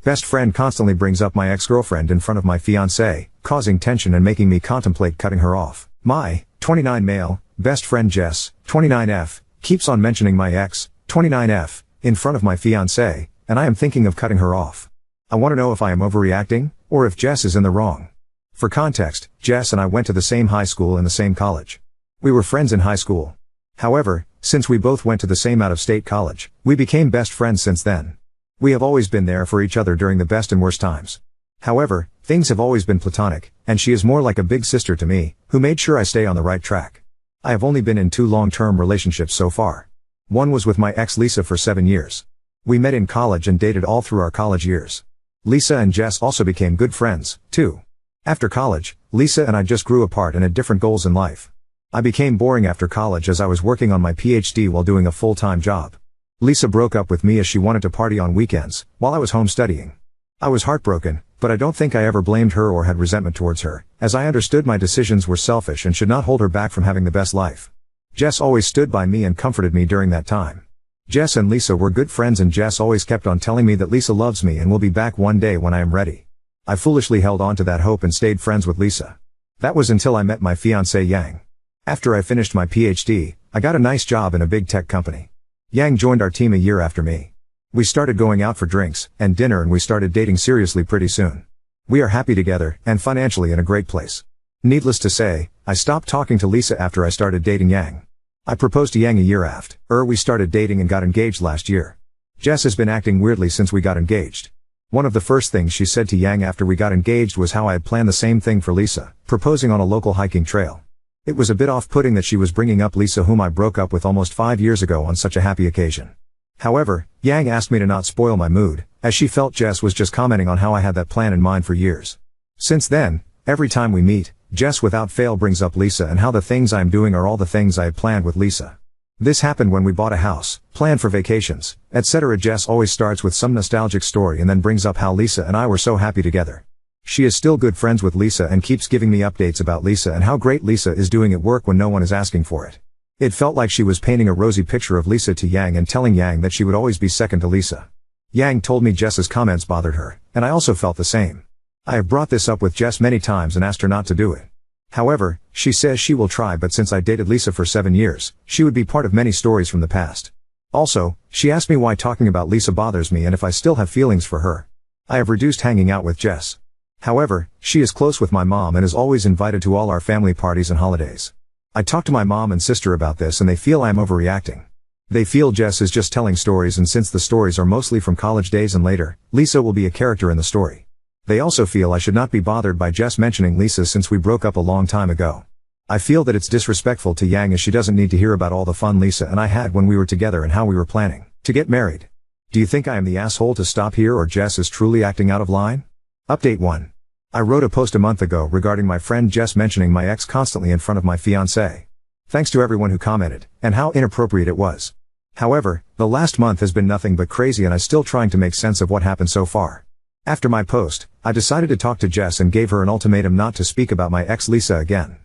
Best friend constantly brings up my ex-girlfriend in front of my fiancée, causing tension and making me contemplate cutting her off. My 29 male best friend Jess, 29F, keeps on mentioning my ex, 29F, in front of my fiancée, and I am thinking of cutting her off. I want to know if I am overreacting, or if Jess is in the wrong. For context, Jess and I went to the same high school and the same college. We were friends in high school. However, since we both went to the same out-of-state college, we became best friends since then. We have always been there for each other during the best and worst times. However, things have always been platonic, and she is more like a big sister to me, who made sure I stay on the right track. I have only been in 2 long-term relationships so far. One was with my ex Lisa for 7 years. We met in college and dated all through our college years. Lisa and Jess also became good friends, too. After college, Lisa and I just grew apart and had different goals in life. I became boring after college as I was working on my PhD while doing a full-time job. Lisa broke up with me as she wanted to party on weekends, while I was home studying. I was heartbroken, but I don't think I ever blamed her or had resentment towards her, as I understood my decisions were selfish and should not hold her back from having the best life. Jess always stood by me and comforted me during that time. Jess and Lisa were good friends, and Jess always kept on telling me that Lisa loves me and will be back one day when I am ready. I foolishly held on to that hope and stayed friends with Lisa. That was until I met my fiancée Yang. After I finished my PhD, I got a nice job in a big tech company. Yang joined our team a year after me. We started going out for drinks and dinner, and we started dating seriously pretty soon. We are happy together, and financially in a great place. Needless to say, I stopped talking to Lisa after I started dating Yang. I proposed to Yang a year after we started dating and got engaged last year. Jess has been acting weirdly since we got engaged. One of the first things she said to Yang after we got engaged was how I had planned the same thing for Lisa, proposing on a local hiking trail. It was a bit off-putting that she was bringing up Lisa, whom I broke up with almost 5 years ago, on such a happy occasion. However, Yang asked me to not spoil my mood, as she felt Jess was just commenting on how I had that plan in mind for years. Since then, every time we meet, Jess without fail brings up Lisa and how the things I am doing are all the things I had planned with Lisa. This happened when we bought a house, planned for vacations, etc. Jess always starts with some nostalgic story and then brings up how Lisa and I were so happy together. She is still good friends with Lisa and keeps giving me updates about Lisa and how great Lisa is doing at work when no one is asking for it. It felt like she was painting a rosy picture of Lisa to Yang and telling Yang that she would always be second to Lisa. Yang told me Jess's comments bothered her, and I also felt the same. I have brought this up with Jess many times and asked her not to do it. However, she says she will try, but since I dated Lisa for 7 years, she would be part of many stories from the past. Also, she asked me why talking about Lisa bothers me and if I still have feelings for her. I have reduced hanging out with Jess. However, she is close with my mom and is always invited to all our family parties and holidays. I talked to my mom and sister about this and they feel I am overreacting. They feel Jess is just telling stories, and since the stories are mostly from college days and later, Lisa will be a character in the story. They also feel I should not be bothered by Jess mentioning Lisa since we broke up a long time ago. I feel that it's disrespectful to Yang, as she doesn't need to hear about all the fun Lisa and I had when we were together and how we were planning to get married. Do you think I am the asshole to stop here, or Jess is truly acting out of line? Update 1. I wrote a post a month ago regarding my friend Jess mentioning my ex constantly in front of my fiancé. Thanks to everyone who commented, and how inappropriate it was. However, the last month has been nothing but crazy and I'm still trying to make sense of what happened so far. After my post, I decided to talk to Jess and gave her an ultimatum not to speak about my ex Lisa again.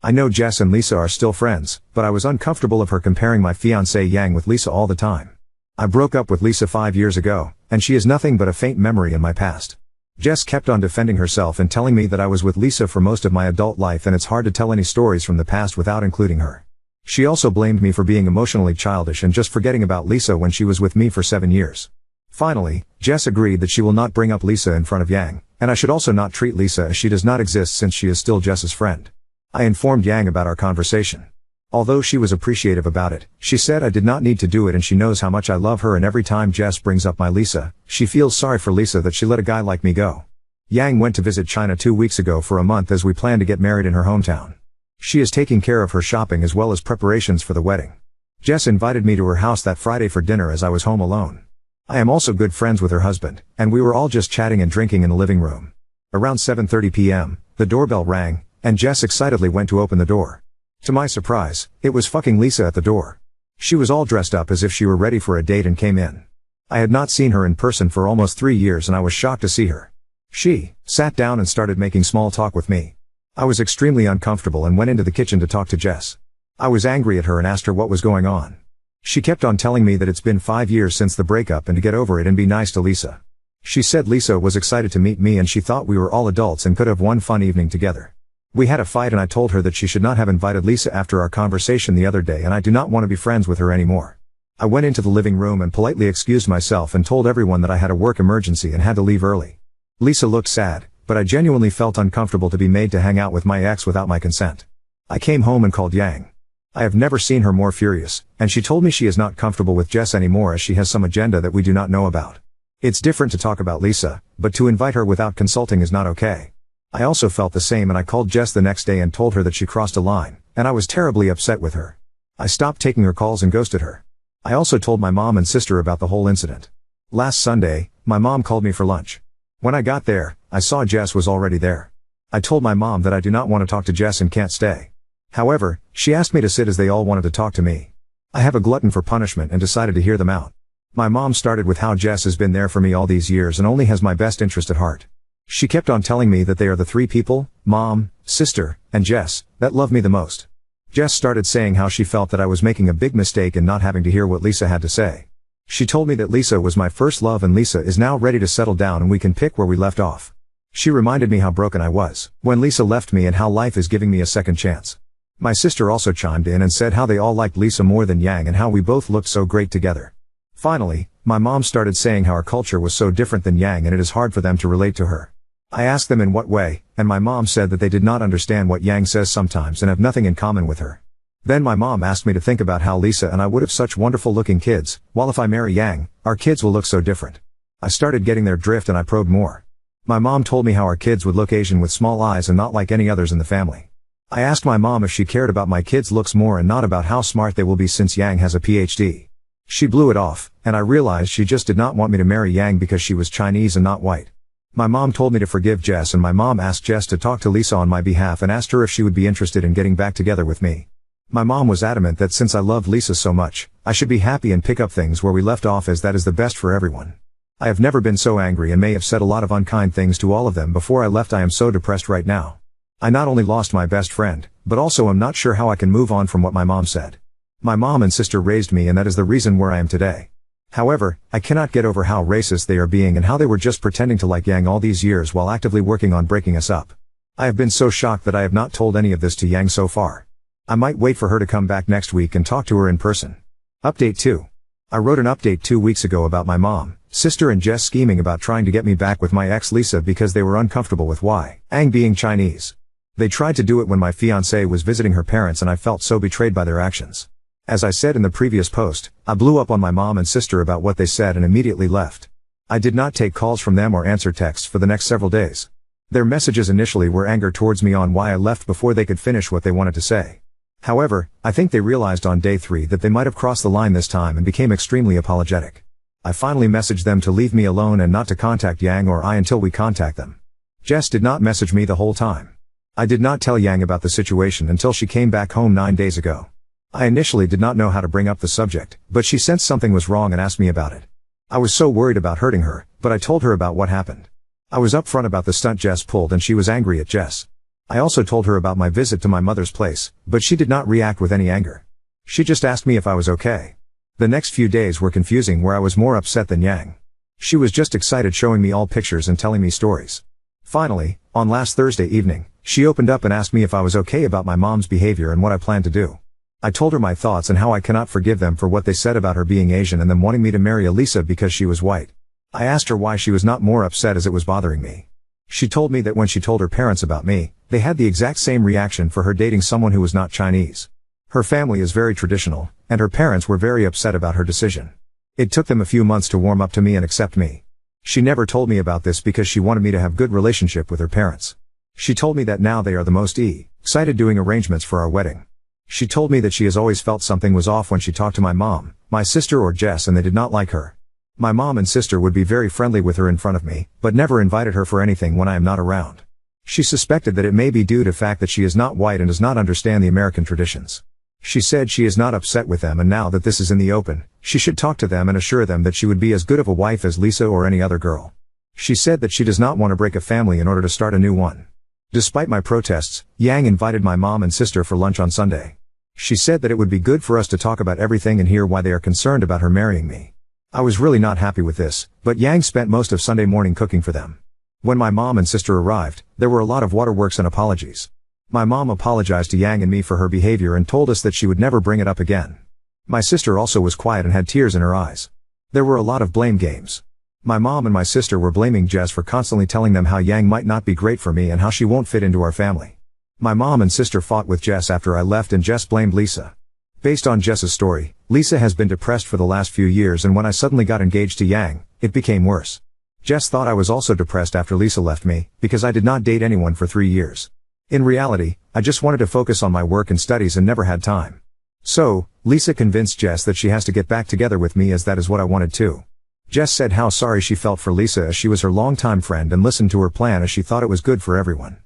I know Jess and Lisa are still friends, but I was uncomfortable of her comparing my fiancé Yang with Lisa all the time. I broke up with Lisa 5 years ago, and she is nothing but a faint memory in my past. Jess kept on defending herself and telling me that I was with Lisa for most of my adult life and it's hard to tell any stories from the past without including her. She also blamed me for being emotionally childish and just forgetting about Lisa when she was with me for 7 years. Finally, Jess agreed that she will not bring up Lisa in front of Yang, and I should also not treat Lisa as she does not exist since she is still Jess's friend. I informed Yang about our conversation. Although she was appreciative about it, she said I did not need to do it and she knows how much I love her, and every time Jess brings up my Lisa, she feels sorry for Lisa that she let a guy like me go. Yang went to visit China 2 weeks ago for a month as we plan to get married in her hometown. She is taking care of her shopping as well as preparations for the wedding. Jess invited me to her house that Friday for dinner as I was home alone. I am also good friends with her husband, and we were all just chatting and drinking in the living room. Around 7:30 p.m., the doorbell rang, and Jess excitedly went to open the door. To my surprise, it was fucking Lisa at the door. She was all dressed up as if she were ready for a date and came in. I had not seen her in person for almost 3 years and I was shocked to see her. She sat down and started making small talk with me. I was extremely uncomfortable and went into the kitchen to talk to Jess. I was angry at her and asked her what was going on. She kept on telling me that it's been 5 years since the breakup and to get over it and be nice to Lisa. She said Lisa was excited to meet me and she thought we were all adults and could have one fun evening together. We had a fight and I told her that she should not have invited Lisa after our conversation the other day and I do not want to be friends with her anymore. I went into the living room and politely excused myself and told everyone that I had a work emergency and had to leave early. Lisa looked sad, but I genuinely felt uncomfortable to be made to hang out with my ex without my consent. I came home and called Yang. I have never seen her more furious, and she told me she is not comfortable with Jess anymore as she has some agenda that we do not know about. It's different to talk about Lisa, but to invite her without consulting is not okay. I also felt the same and I called Jess the next day and told her that she crossed a line, and I was terribly upset with her. I stopped taking her calls and ghosted her. I also told my mom and sister about the whole incident. Last Sunday, my mom called me for lunch. When I got there, I saw Jess was already there. I told my mom that I do not want to talk to Jess and can't stay. However, she asked me to sit as they all wanted to talk to me. I have a glutton for punishment and decided to hear them out. My mom started with how Jess has been there for me all these years and only has my best interest at heart. She kept on telling me that they are the three people, mom, sister, and Jess, that love me the most. Jess started saying how she felt that I was making a big mistake in not having to hear what Lisa had to say. She told me that Lisa was my first love and Lisa is now ready to settle down and we can pick where we left off. She reminded me how broken I was when Lisa left me and how life is giving me a second chance. My sister also chimed in and said how they all liked Lisa more than Yang and how we both looked so great together. Finally, my mom started saying how our culture was so different than Yang and it is hard for them to relate to her. I asked them in what way, and my mom said that they did not understand what Yang says sometimes and have nothing in common with her. Then my mom asked me to think about how Lisa and I would have such wonderful looking kids, while if I marry Yang, our kids will look so different. I started getting their drift and I probed more. My mom told me how our kids would look Asian with small eyes and not like any others in the family. I asked my mom if she cared about my kids' looks more and not about how smart they will be since Yang has a PhD. She blew it off, and I realized she just did not want me to marry Yang because she was Chinese and not white. My mom told me to forgive Jess and my mom asked Jess to talk to Lisa on my behalf and asked her if she would be interested in getting back together with me. My mom was adamant that since I loved Lisa so much, I should be happy and pick up things where we left off as that is the best for everyone. I have never been so angry and may have said a lot of unkind things to all of them before I left. I am so depressed right now. I not only lost my best friend, but also am not sure how I can move on from what my mom said. My mom and sister raised me and that is the reason where I am today. However, I cannot get over how racist they are being and how they were just pretending to like Yang all these years while actively working on breaking us up. I have been so shocked that I have not told any of this to Yang so far. I might wait for her to come back next week and talk to her in person. Update 2. I wrote an update 2 weeks ago about my mom, sister and Jess scheming about trying to get me back with my ex Lisa because they were uncomfortable with Yang being Chinese. They tried to do it when my fiancée was visiting her parents and I felt so betrayed by their actions. As I said in the previous post, I blew up on my mom and sister about what they said and immediately left. I did not take calls from them or answer texts for the next several days. Their messages initially were anger towards me on why I left before they could finish what they wanted to say. However, I think they realized on day 3 that they might have crossed the line this time and became extremely apologetic. I finally messaged them to leave me alone and not to contact Yang or I until we contact them. Jess did not message me the whole time. I did not tell Yang about the situation until she came back home 9 days ago. I initially did not know how to bring up the subject, but she sensed something was wrong and asked me about it. I was so worried about hurting her, but I told her about what happened. I was upfront about the stunt Jess pulled and she was angry at Jess. I also told her about my visit to my mother's place, but she did not react with any anger. She just asked me if I was okay. The next few days were confusing where I was more upset than Yang. She was just excited showing me all pictures and telling me stories. Finally, on last Thursday evening, she opened up and asked me if I was okay about my mom's behavior and what I planned to do. I told her my thoughts and how I cannot forgive them for what they said about her being Asian and them wanting me to marry Lisa because she was white. I asked her why she was not more upset as it was bothering me. She told me that when she told her parents about me, they had the exact same reaction for her dating someone who was not Chinese. Her family is very traditional, and her parents were very upset about her decision. It took them a few months to warm up to me and accept me. She never told me about this because she wanted me to have good relationship with her parents. She told me that now they are the most excited doing arrangements for our wedding. She told me that she has always felt something was off when she talked to my mom, my sister or Jess and they did not like her. My mom and sister would be very friendly with her in front of me, but never invited her for anything when I am not around. She suspected that it may be due to the fact that she is not white and does not understand the American traditions. She said she is not upset with them and now that this is in the open, she should talk to them and assure them that she would be as good of a wife as Lisa or any other girl. She said that she does not want to break a family in order to start a new one. Despite my protests, Yang invited my mom and sister for lunch on Sunday. She said that it would be good for us to talk about everything and hear why they are concerned about her marrying me. I was really not happy with this, but Yang spent most of Sunday morning cooking for them. When my mom and sister arrived, there were a lot of waterworks and apologies. My mom apologized to Yang and me for her behavior and told us that she would never bring it up again. My sister also was quiet and had tears in her eyes. There were a lot of blame games. My mom and my sister were blaming Jess for constantly telling them how Yang might not be great for me and how she won't fit into our family. My mom and sister fought with Jess after I left and Jess blamed Lisa. Based on Jess's story, Lisa has been depressed for the last few years, and when I suddenly got engaged to Yang, it became worse. Jess thought I was also depressed after Lisa left me, because I did not date anyone for 3 years. In reality, I just wanted to focus on my work and studies and never had time. So, Lisa convinced Jess that she has to get back together with me, as that is what I wanted too. Jess said how sorry she felt for Lisa as she was her longtime friend and listened to her plan as she thought it was good for everyone.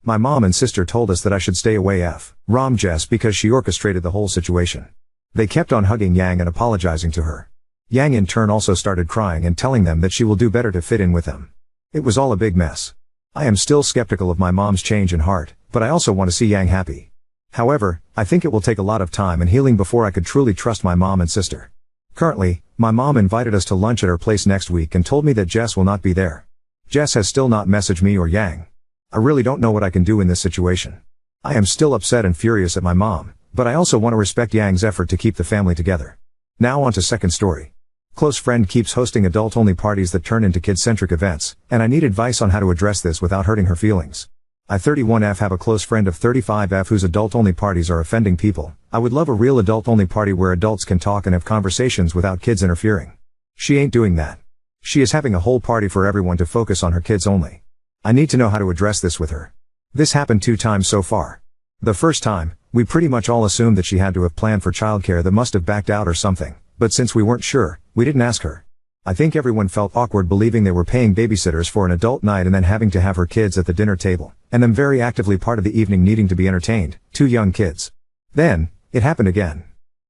My mom and sister told us that I should stay away from Jess because she orchestrated the whole situation. They kept on hugging Yang and apologizing to her. Yang in turn also started crying and telling them that she will do better to fit in with them. It was all a big mess. I am still skeptical of my mom's change in heart, but I also want to see Yang happy. However, I think it will take a lot of time and healing before I could truly trust my mom and sister. Currently, my mom invited us to lunch at her place next week and told me that Jess will not be there. Jess has still not messaged me or Yang. I really don't know what I can do in this situation. I am still upset and furious at my mom, but I also want to respect Yang's effort to keep the family together. Now on to second story. Close friend keeps hosting adult-only parties that turn into kid-centric events, and I need advice on how to address this without hurting her feelings. I 31F have a close friend of 35F whose adult-only parties are offending people. I would love a real adult-only party where adults can talk and have conversations without kids interfering. She ain't doing that. She is having a whole party for everyone to focus on her kids only. I need to know how to address this with her. This happened 2 times so far. The first time, we pretty much all assumed that she had to have planned for childcare that must have backed out or something, but since we weren't sure, we didn't ask her. I think everyone felt awkward believing they were paying babysitters for an adult night and then having to have her kids at the dinner table, and them very actively part of the evening needing to be entertained, 2 young kids. Then, it happened again.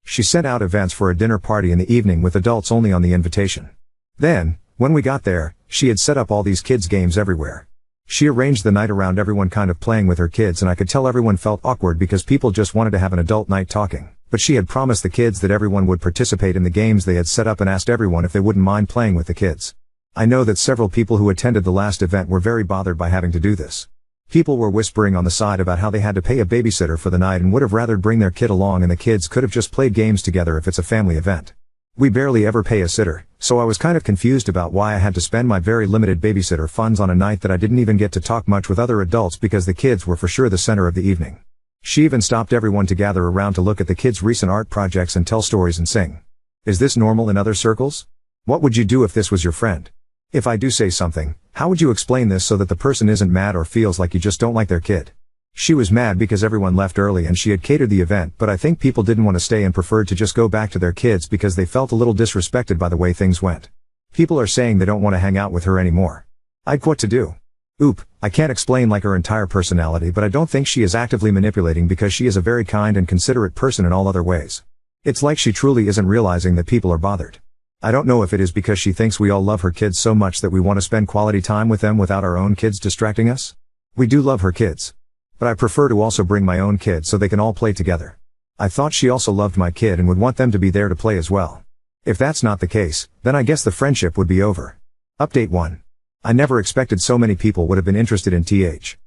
She sent out events for a dinner party in the evening with adults only on the invitation. Then, when we got there, she had set up all these kids' games everywhere. She arranged the night around everyone kind of playing with her kids, and I could tell everyone felt awkward because people just wanted to have an adult night talking. But she had promised the kids that everyone would participate in the games they had set up and asked everyone if they wouldn't mind playing with the kids. I know that several people who attended the last event were very bothered by having to do this. People were whispering on the side about how they had to pay a babysitter for the night and would have rather bring their kid along, and the kids could have just played games together if it's a family event. We barely ever pay a sitter, so I was kind of confused about why I had to spend my very limited babysitter funds on a night that I didn't even get to talk much with other adults because the kids were for sure the center of the evening. She even stopped everyone to gather around to look at the kids' recent art projects and tell stories and sing. Is this normal in other circles? What would you do if this was your friend? If I do say something, how would you explain this so that the person isn't mad or feels like you just don't like their kid? She was mad because everyone left early and she had catered the event, but I think people didn't want to stay and preferred to just go back to their kids because they felt a little disrespected by the way things went. People are saying they don't want to hang out with her anymore. I'd what to do. I can't explain like her entire personality, but I don't think she is actively manipulating because she is a very kind and considerate person in all other ways. It's like she truly isn't realizing that people are bothered. I don't know if it is because she thinks we all love her kids so much that we want to spend quality time with them without our own kids distracting us. We do love her kids. But I prefer to also bring my own kids so they can all play together. I thought she also loved my kid and would want them to be there to play as well. If that's not the case, then I guess the friendship would be over. Update 1. I never expected so many people would have been interested in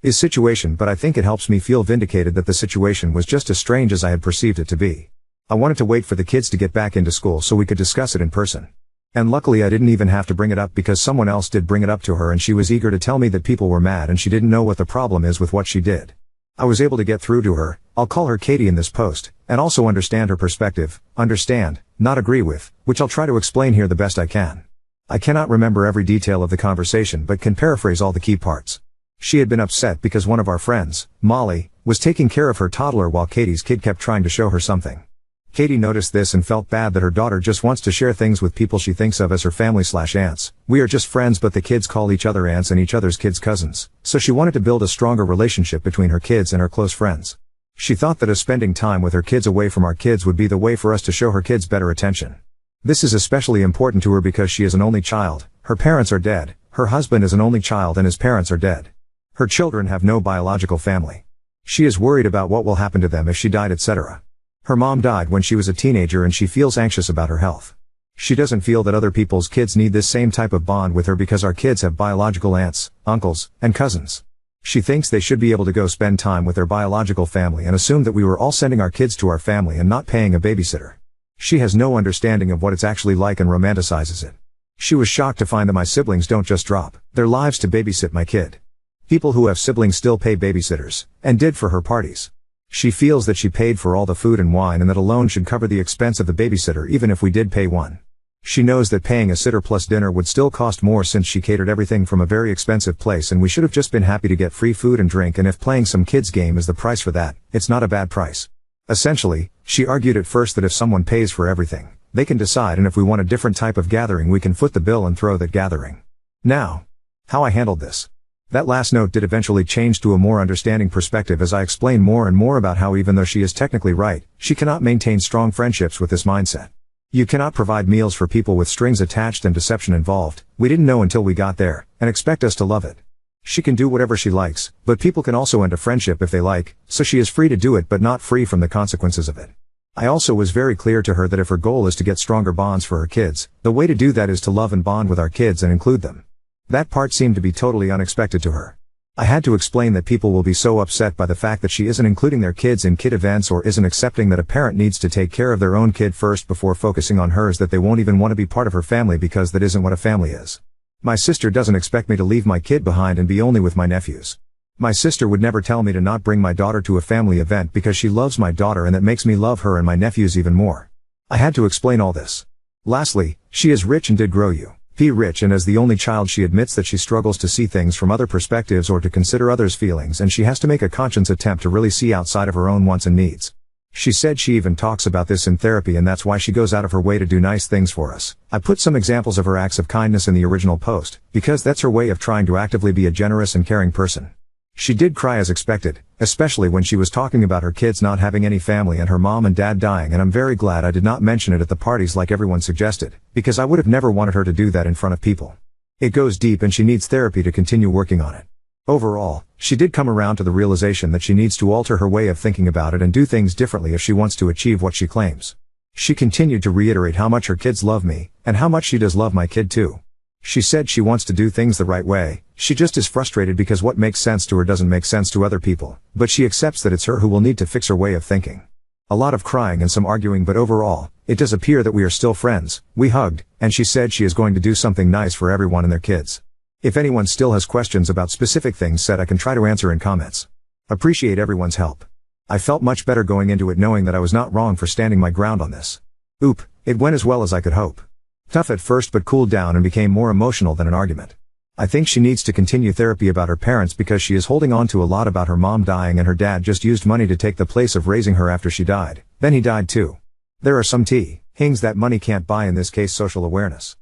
his situation, but I think it helps me feel vindicated that the situation was just as strange as I had perceived it to be. I wanted to wait for the kids to get back into school so we could discuss it in person. And luckily I didn't even have to bring it up because someone else did bring it up to her, and she was eager to tell me that people were mad and she didn't know what the problem is with what she did. I was able to get through to her. I'll call her Katie in this post, and also understand her perspective, understand, not agree with, which I'll try to explain here the best I can. I cannot remember every detail of the conversation but can paraphrase all the key parts. She had been upset because one of our friends, Molly, was taking care of her toddler while Katie's kid kept trying to show her something. Katie noticed this and felt bad that her daughter just wants to share things with people she thinks of as her family/aunts. We are just friends, but the kids call each other aunts and each other's kids cousins, so she wanted to build a stronger relationship between her kids and her close friends. She thought that spending time with her kids away from our kids would be the way for us to show her kids better attention. This is especially important to her because she is an only child, her parents are dead, her husband is an only child and his parents are dead. Her children have no biological family. She is worried about what will happen to them if she died, etc. Her mom died when she was a teenager and she feels anxious about her health. She doesn't feel that other people's kids need this same type of bond with her because our kids have biological aunts, uncles, and cousins. She thinks they should be able to go spend time with their biological family and assumed that we were all sending our kids to our family and not paying a babysitter. She has no understanding of what it's actually like and romanticizes it. She was shocked to find that my siblings don't just drop their lives to babysit my kid. People who have siblings still pay babysitters, and did for her parties. She feels that she paid for all the food and wine and that alone should cover the expense of the babysitter even if we did pay one. She knows that paying a sitter plus dinner would still cost more since she catered everything from a very expensive place and we should have just been happy to get free food and drink, and if playing some kids game is the price for that, it's not a bad price. Essentially, she argued at first that if someone pays for everything, they can decide, and if we want a different type of gathering we can foot the bill and throw that gathering. Now, how I handled this. That last note did eventually change to a more understanding perspective as I explained more and more about how even though she is technically right, she cannot maintain strong friendships with this mindset. You cannot provide meals for people with strings attached and deception involved. We didn't know until we got there, and expect us to love it. She can do whatever she likes, but people can also end a friendship if they like, so she is free to do it but not free from the consequences of it. I also was very clear to her that if her goal is to get stronger bonds for her kids, the way to do that is to love and bond with our kids and include them. That part seemed to be totally unexpected to her. I had to explain that people will be so upset by the fact that she isn't including their kids in kid events or isn't accepting that a parent needs to take care of their own kid first before focusing on hers that they won't even want to be part of her family because that isn't what a family is. My sister doesn't expect me to leave my kid behind and be only with my nephews. My sister would never tell me to not bring my daughter to a family event because she loves my daughter and that makes me love her and my nephews even more. I had to explain all this. Lastly, she is rich and did grow rich, and as the only child she admits that she struggles to see things from other perspectives or to consider others' feelings, and she has to make a conscious attempt to really see outside of her own wants and needs. She said she even talks about this in therapy and that's why she goes out of her way to do nice things for us. I put some examples of her acts of kindness in the original post, because that's her way of trying to actively be a generous and caring person. She did cry as expected, especially when she was talking about her kids not having any family and her mom and dad dying, and I'm very glad I did not mention it at the parties like everyone suggested, because I would have never wanted her to do that in front of people. It goes deep and she needs therapy to continue working on it. Overall, she did come around to the realization that she needs to alter her way of thinking about it and do things differently if she wants to achieve what she claims. She continued to reiterate how much her kids love me, and how much she does love my kid too. She said she wants to do things the right way, she just is frustrated because what makes sense to her doesn't make sense to other people, but she accepts that it's her who will need to fix her way of thinking. A lot of crying and some arguing, but overall, it does appear that we are still friends. We hugged, and she said she is going to do something nice for everyone and their kids. If anyone still has questions about specific things said, I can try to answer in comments. Appreciate everyone's help. I felt much better going into it knowing that I was not wrong for standing my ground on this. It went as well as I could hope. Tough at first but cooled down and became more emotional than an argument. I think she needs to continue therapy about her parents because she is holding on to a lot about her mom dying and her dad just used money to take the place of raising her after she died. Then he died too. There are some things that money can't buy, in this case social awareness.